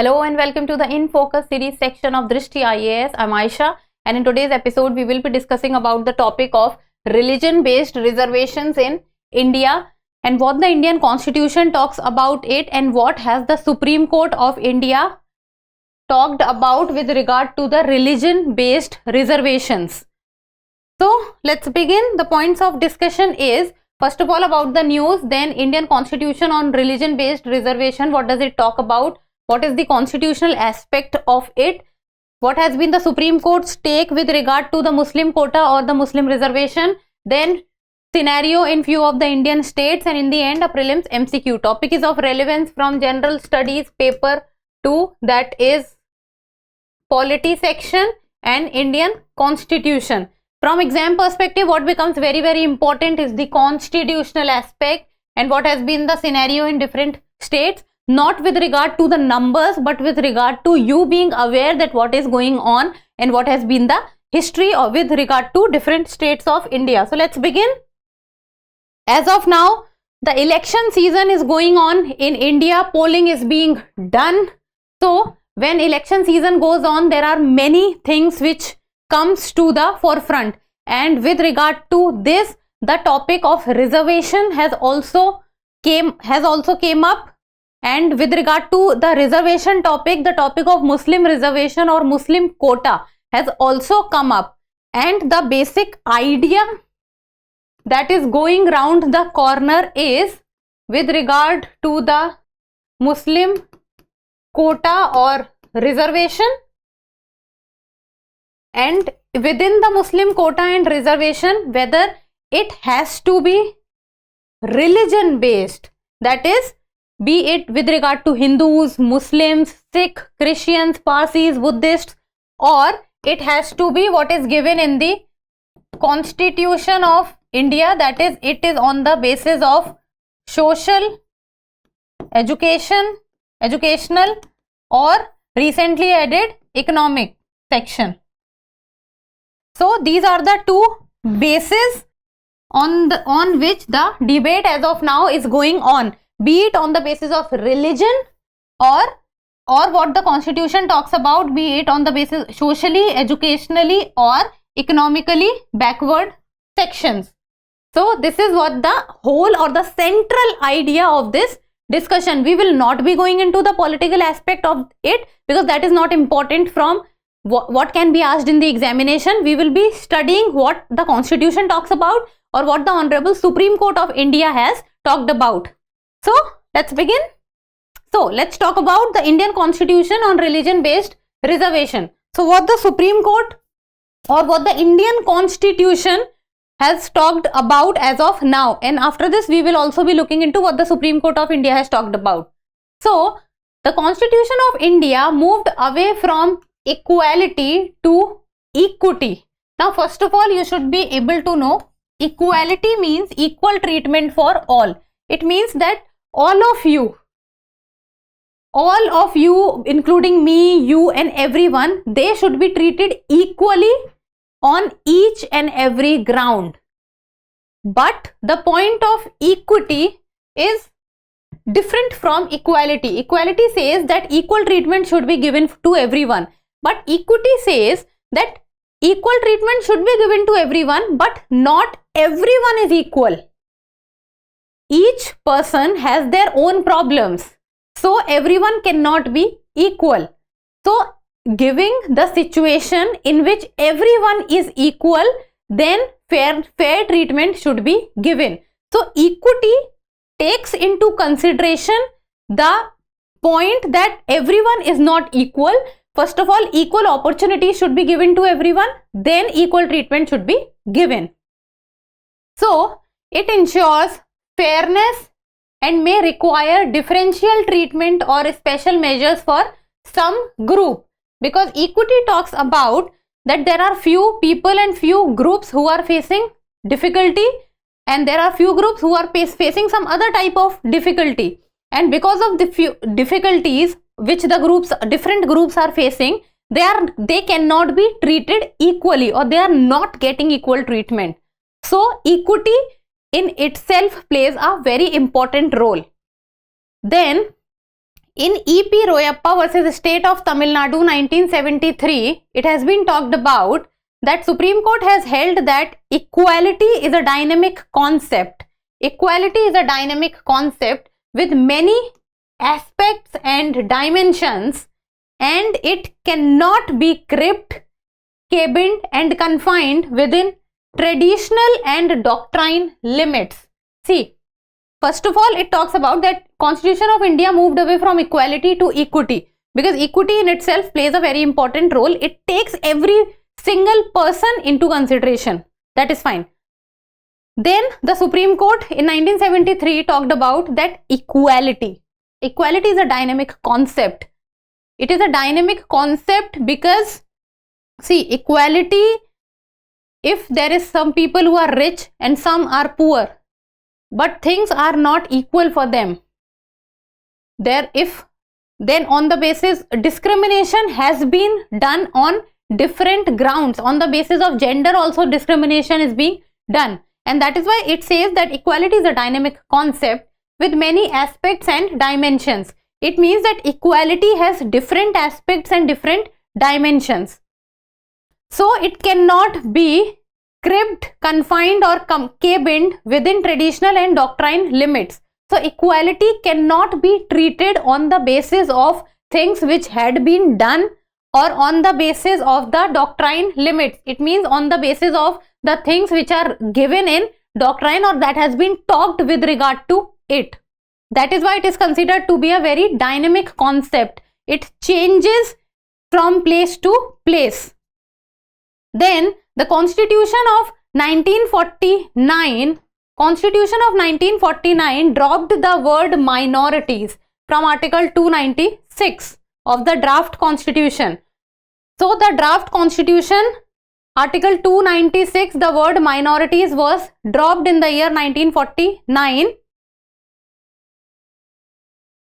Hello and welcome to the In Focus series section of Drishti IAS. I'm Aisha, and in today's episode we will be discussing about the topic of religion-based reservations in India and what the Indian Constitution talks about it and what has the Supreme Court of India talked about with regard to the religion-based reservations. So let's begin. The points of discussion is first of all about the news, then Indian Constitution on religion-based reservation. What does it talk about? What is the constitutional aspect of it? What has been the Supreme Court's take with regard to the Muslim quota or the Muslim reservation? Then scenario in few of the Indian states, and in the end a prelims MCQ. Topic is of relevance from General Studies paper 2, that is polity section, and Indian Constitution. From exam perspective, what becomes very important is the constitutional aspect and what has been the scenario in different states, not with regard to the numbers but with regard to you being aware that what is going on and what has been the history of with regard to different states of India. So let's begin. As of now, the election season is going on in India. Polling is being done. So when election season goes on, there are many things which comes to the forefront, and with regard to this, the topic of reservation has also came up. And with regard to the reservation topic, the topic of Muslim reservation or Muslim quota has also come up. And the basic idea that is going round the corner is with regard to the Muslim quota or reservation, and within the Muslim quota and reservation, whether it has to be religion based, that is, be it with regard to Hindus, Muslims, Sikh, Christians, Parsis, Buddhists, or it has to be what is given in the Constitution of India, that is, it is on the basis of social, educational, or recently added economic section. So these are the two bases on which the debate as of now is going on, be it on the basis of religion or what the Constitution talks about, be it on the basis socially, educationally, or economically backward sections. So this is what the whole or the central idea of this discussion. We will not be going into the political aspect of it because that is not important from what can be asked in the examination. We will be studying what the Constitution talks about or what the Honorable Supreme Court of India has talked about. So let's begin. So let's talk about the Indian Constitution on religion-based reservation. So what the Supreme Court or what the Indian Constitution has talked about as of now, and after this we will also be looking into what the Supreme Court of India has talked about. So the Constitution of India moved away from equality to equity. Now first of all, you should be able to know equality means equal treatment for all. It means that all of you including me, you, and everyone, they should be treated equally on each and every ground. But the point of equity is different from equality. Equality says that equal treatment should be given to everyone, but equity says that equal treatment should be given to everyone, but not everyone is equal. Each person has their own problems, so everyone cannot be equal. So giving the situation in which everyone is equal, then fair treatment should be given. So equity takes into consideration the point that everyone is not equal. First of all, equal opportunity should be given to everyone, then equal treatment should be given. So it ensures fairness and may require differential treatment or special measures for some group, because equity talks about that there are few people and few groups who are facing difficulty, and there are few groups who are facing some other type of difficulty, and because of the few difficulties which the different groups are facing, they cannot be treated equally, or they are not getting equal treatment. So equity in itself plays a very important role. Then In E.P. Royappa versus State of Tamil Nadu 1973, it has been talked about that Supreme Court has held that equality is a dynamic concept. Equality is a dynamic concept with many aspects and dimensions, and it cannot be cribbed, cabined and confined within traditional and doctrine limits. See, first of all, it talks about that Constitution of India moved away from equality to equity, because equity in itself plays a very important role. It takes every single person into consideration. That is fine. Then the Supreme Court in 1973 talked about that equality. Equality is a dynamic concept. It is a dynamic concept because, see, equality, if there is some people who are rich and some are poor, but things are not equal for them, then on the basis, discrimination has been done on different grounds. On the basis of gender also discrimination is being done, and that is why it says that equality is a dynamic concept with many aspects and dimensions. It means that equality has different aspects and different dimensions. So it cannot be cribbed, confined or cabined within traditional and doctrine limits. So equality cannot be treated on the basis of things which had been done or on the basis of the doctrine limits. It means on the basis of the things which are given in doctrine or that has been talked with regard to it. That is why it is considered to be a very dynamic concept. It changes from place to place. Then the Constitution of 1949 dropped the word minorities from Article 296 of the draft Constitution. So the draft Constitution, Article 296, the word minorities was dropped in the year 1949.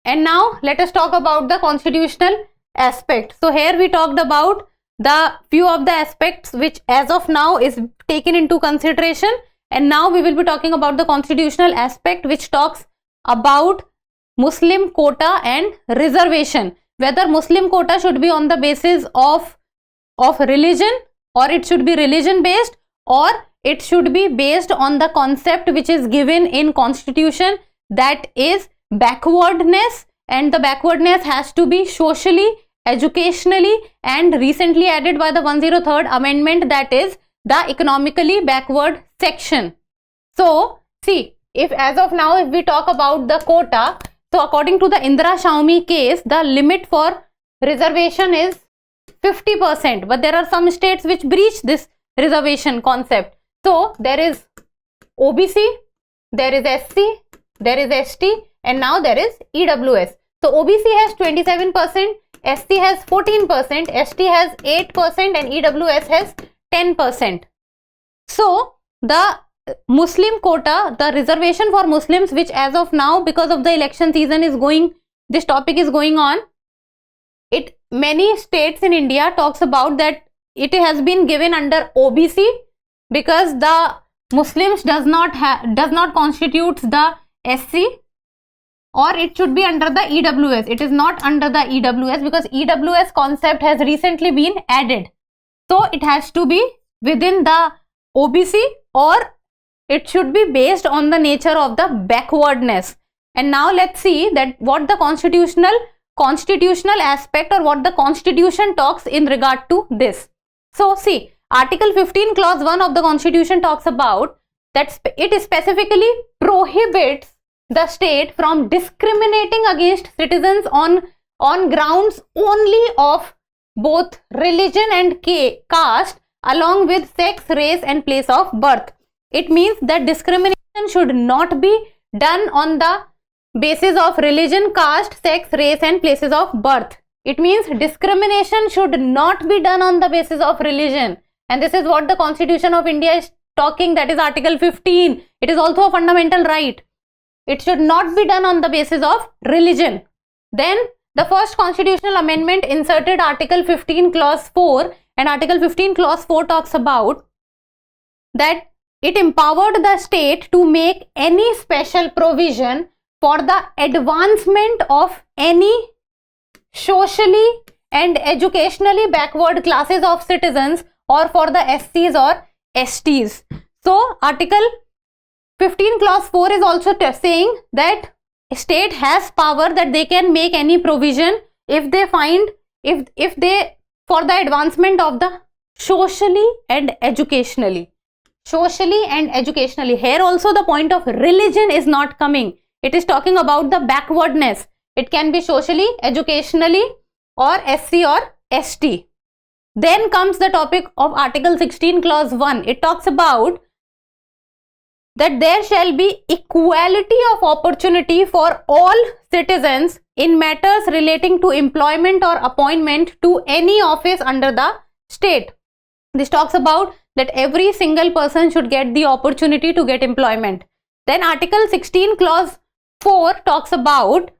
And now let us talk about the constitutional aspect. So here we talked about the few of the aspects which as of now is taken into consideration, and now we will be talking about the constitutional aspect which talks about Muslim quota and reservation. Whether Muslim quota should be on the basis of religion, or it should be religion based, or it should be based on the concept which is given in Constitution, that is backwardness, and the backwardness has to be socially, educationally, and recently added by the 103rd amendment, that is the economically backward section. So see, if as of now if we talk about the quota, so according to the Indira Shaumi case, the limit for reservation is 50%, but there are some states which breach this reservation concept. So there is OBC, there is SC, there is ST, and now there is EWS. So OBC has 27%, SC has 14%, ST has 8%, and EWS has 10%. So the Muslim quota, the reservation for Muslims, which as of now because of the election season is going, this topic is going on, many states in India talks about that it has been given under OBC because the Muslims does not constitute the SC, or it should be under the EWS. It is not under the EWS because EWS concept has recently been added. So it has to be within the OBC, or it should be based on the nature of the backwardness. And now let's see that what the constitutional aspect or what the Constitution talks in regard to this. So see, Article 15 clause 1 of the Constitution talks about that it specifically prohibits the state from discriminating against citizens on grounds only of both religion and caste, along with sex, race and place of birth. It means that discrimination should not be done on the basis of religion, caste, sex, race and places of birth. It means discrimination should not be done on the basis of religion, and this is what the Constitution of India is talking, that is Article 15. It is also a fundamental right. It should not be done on the basis of religion. Then the first constitutional amendment inserted Article 15 clause 4, and Article 15 clause 4 talks about that it empowered the state to make any special provision for the advancement of any socially and educationally backward classes of citizens or for the SCs or STs. So article 15 clause 4 is also saying that state has power that they can make any provision if they find if they for the advancement of the socially and educationally. Socially and educationally, here also the point of religion is not coming. It is talking about the backwardness. It can be socially, educationally or SC or ST. Then comes the topic of article 16 clause 1. It talks about that there shall be equality of opportunity for all citizens in matters relating to employment or appointment to any office under the state. This talks about that every single person should get the opportunity to get employment. Then article 16 clause 4 talks about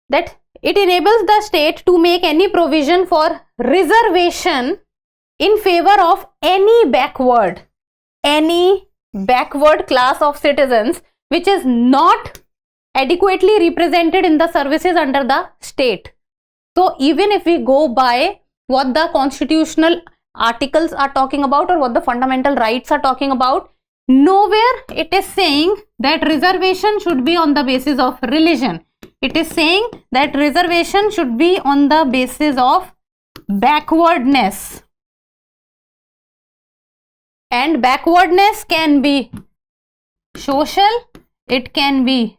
that it enables the state to make any provision for reservation in favor of any backward class of citizens which is not adequately represented in the services under the state. So even if we go by what the constitutional articles are talking about or what the fundamental rights are talking about, nowhere it is saying that reservation should be on the basis of religion. It is saying that reservation should be on the basis of backwardness. And backwardness can be social, it can be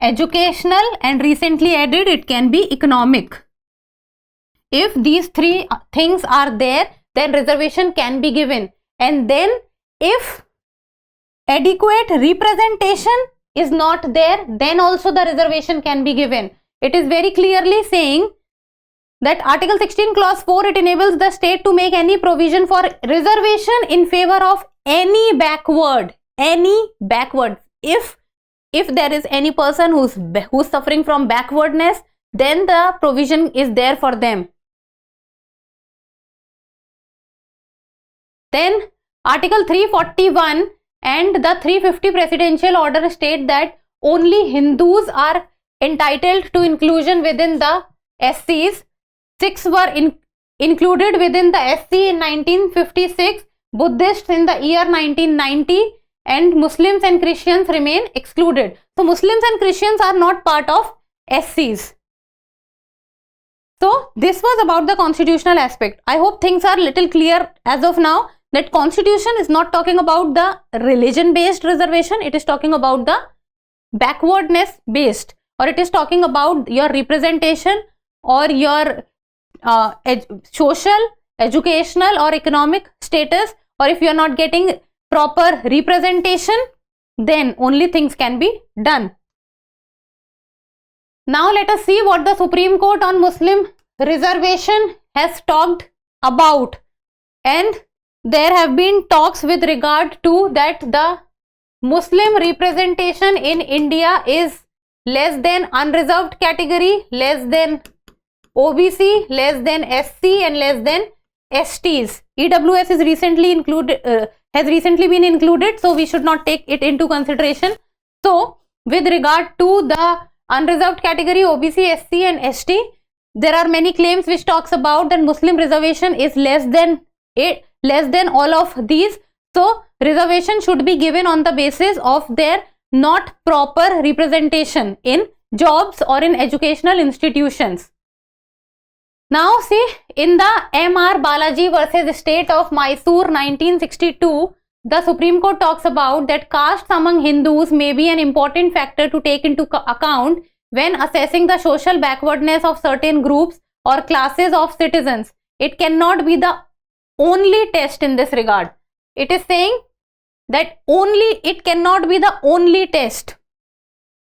educational, and recently added it can be economic. If these three things are there, then reservation can be given. And then if adequate representation is not there, then also the reservation can be given. It is very clearly saying that article 16 clause 4, it enables the state to make any provision for reservation in favor of any backward. If there is any person who's suffering from backwardness, then the provision is there for them. Then article 341 and the 350 presidential order state that only Hindus are entitled to inclusion within the SCs. 6 were included within the SC in 1956, Buddhists in the year 1990, and Muslims and Christians remain excluded. So Muslims and Christians are not part of SCs. So this was about the constitutional aspect. I hope things are little clear as of now, that constitution is not talking about the religion based reservation, it is talking about the backwardness based, or it is talking about your representation or your social, educational or economic status, or if you are not getting proper representation, then only things can be done. Now let us see what the Supreme Court on Muslim reservation has talked about. And there have been talks with regard to that the Muslim representation in India is less than unreserved category, less than OBC, less than SC and less than STs. EWS is recently included, has recently been included, so we should not take it into consideration. So with regard to the unreserved category OBC, SC and ST, there are many claims which talks about that Muslim reservation is less than all of these. So reservation should be given on the basis of their not proper representation in jobs or in educational institutions. Now see, in the M.R. Balaji versus State of Mysore 1962, the Supreme Court talks about that castes among Hindus may be an important factor to take into account when assessing the social backwardness of certain groups or classes of citizens. It cannot be the only test in this regard. It is saying that it cannot be the only test.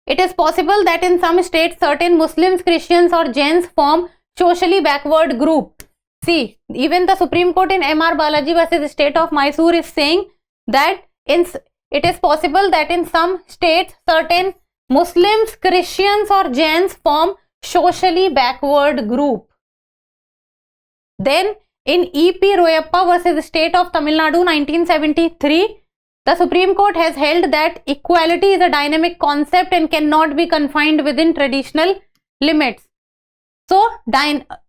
It is possible that in some states certain Muslims, Christians or Jains form socially backward group. See, even the Supreme Court in M.R. Balaji versus State of Mysore is saying that it is possible that in some states certain Muslims, Christians or Jains form socially backward group. Then in E.P. Royappa versus State of Tamil Nadu 1973, the Supreme Court has held that equality is a dynamic concept and cannot be confined within traditional limits. So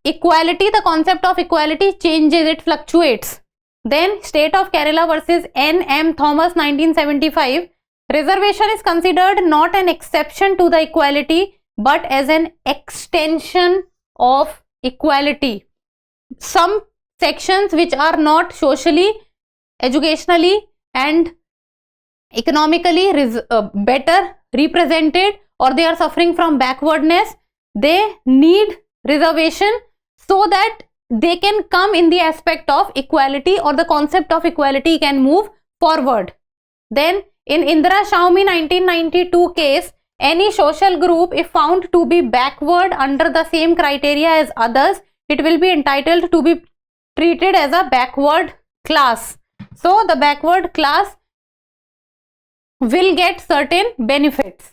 equality, the concept of equality changes, it fluctuates. Then state of Kerala versus N.M. Thomas 1975. Reservation is considered not an exception to the equality but as an extension of equality. Some sections which are not socially, educationally and economically better represented, or they are suffering from backwardness, they need reservation so that they can come in the aspect of equality, or the concept of equality can move forward. Then in Indira Shaumi 1992 case, any social group if found to be backward under the same criteria as others, it will be entitled to be treated as a backward class. So the backward class will get certain benefits.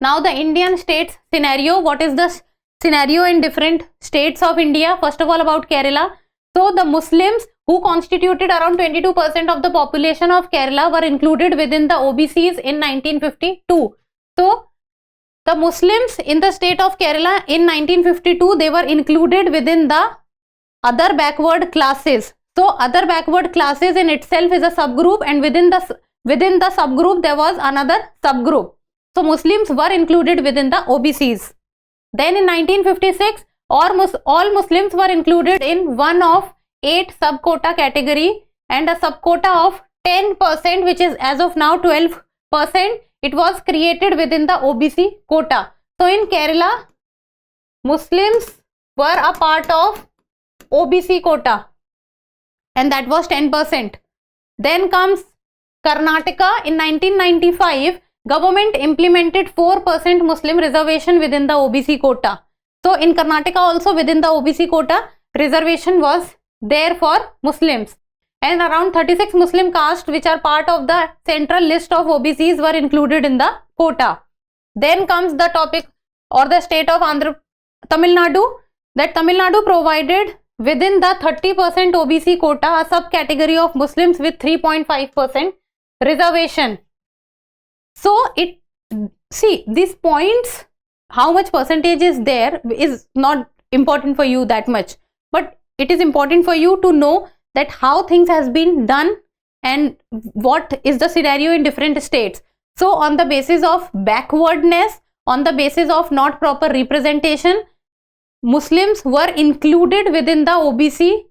Now the Indian states scenario. What is the scenario in different states of India? First of all, about Kerala. So the Muslims, who constituted around 22% of the population of Kerala, were included within the OBCs in 1952. So the Muslims in the state of Kerala in 1952, they were included within the other backward classes. So other backward classes in itself is a subgroup, and within the subgroup there was another subgroup. So Muslims were included within the OBCs. Then in 1956, all Muslims were included in one of 8 sub-quota category, and a sub-quota of 10%, which is as of now 12%, it was created within the OBC quota. So in Kerala, Muslims were a part of OBC quota, and that was 10%. Then comes Karnataka. In 1995, government implemented 4% Muslim reservation within the OBC quota. So in Karnataka also, within the OBC quota, reservation was there for Muslims, and around 36 Muslim castes which are part of the central list of OBCs were included in the quota. Then comes the topic or the state of Tamil Nadu, that Tamil Nadu provided within the 30% OBC quota a subcategory of Muslims with 3.5% reservation. So these points, how much percentage is there is not important for you that much, but it is important for you to know that how things has been done and what is the scenario in different states. So on the basis of backwardness, on the basis of not proper representation, Muslims were included within the OBC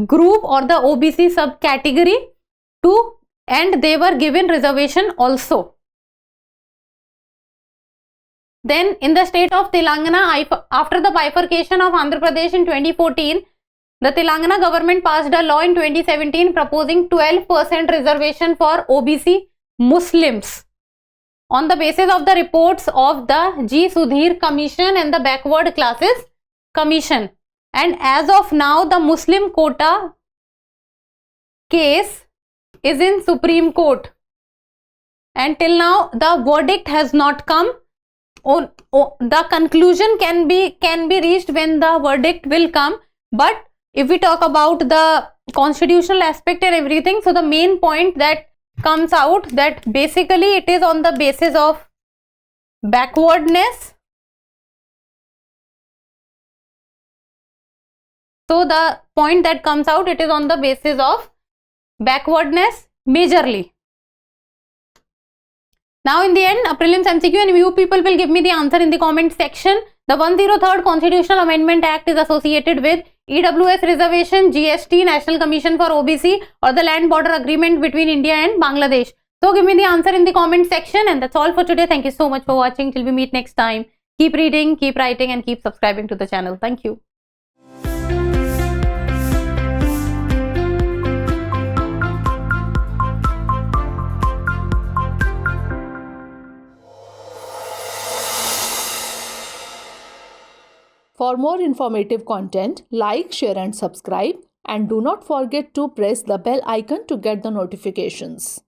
group or the OBC subcategory and they were given reservation also. Then in the state of Telangana, after the bifurcation of Andhra Pradesh in 2014, the Telangana government passed a law in 2017 proposing 12% reservation for OBC Muslims on the basis of the reports of the G. Sudhir Commission and the Backward Classes Commission. And as of now, the Muslim quota case is in Supreme Court, and till now the verdict has not come. The conclusion can be reached when the verdict will come. But if we talk about the constitutional aspect and everything, so the main point that comes out that basically it is on the basis of backwardness. So the point that comes out, it is on the basis of backwardness majorly. Now in the end, a prelims MCQ, and you people will give me the answer in the comment section. The 103rd Constitutional Amendment Act is associated with EWS reservation, GST, National Commission for OBC, or the Land Border Agreement between India and Bangladesh. So give me the answer in the comment section, and that's all for today. Thank you so much for watching. Till we meet next time, keep reading, keep writing, and keep subscribing to the channel. Thank you. For more informative content, like, share and subscribe, and do not forget to press the bell icon to get the notifications.